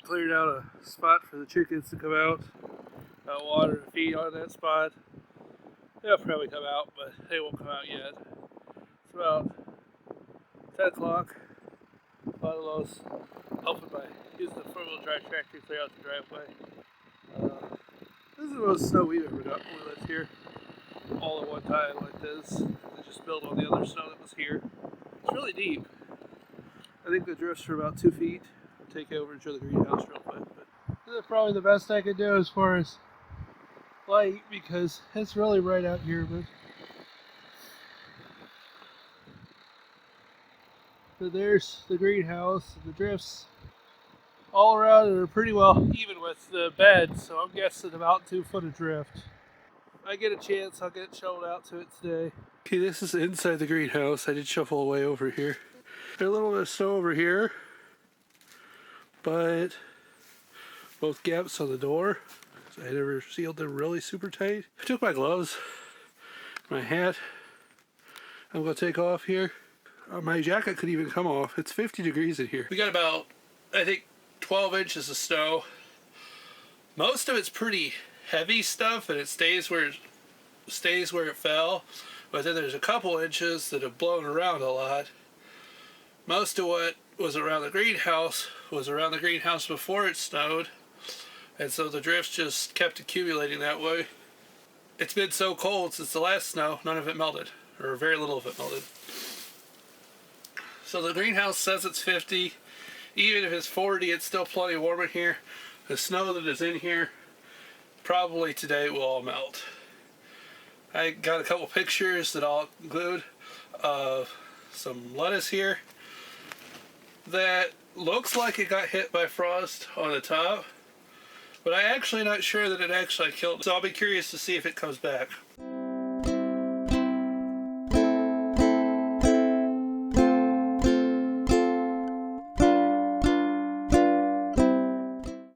Cleared out a spot for the chickens to come out. Got water to feed on that spot. They'll probably come out, but they won't come out yet. It's about 10 o'clock. A lot of those helping by using the four-wheel drive tractor to clear out the driveway. This is the most snow we've ever got when we lived here. All at one time like this. They just built on the other snow that was here. It's really deep. I think the drifts are about 2 feet. I'll take you over and show the greenhouse real quick. But this is probably the best I could do as far as light because it's really right out here. But there's the greenhouse. The drifts all around it are pretty well even with the bed, so I'm guessing about 2 foot of drift. If I get a chance, I'll get shoveled out to it today. Okay, this is inside the greenhouse. I did shuffle away over here. There's a little bit of snow over here, but both gaps on the door, so I never sealed them really super tight. I took my gloves, my hat. I'm gonna take off here. My jacket could even come off. It's 50 degrees in here. We got about, I think, 12 inches of snow. Most of it's pretty heavy stuff, and it stays where it fell. But then there's a couple inches that have blown around a lot. Most of what was around the greenhouse was around the greenhouse before it snowed, and so the drifts just kept accumulating that way. It's been so cold since the last snow, none of it melted, or very little of it melted. So the greenhouse says it's 50. Even if it's 40, it's still plenty warm in here. The snow that is in here, probably today will all melt. I got a couple pictures that I'll include of some lettuce here that looks like it got hit by frost on the top, but I'm actually not sure that it actually killed it. So I'll be curious to see if it comes back.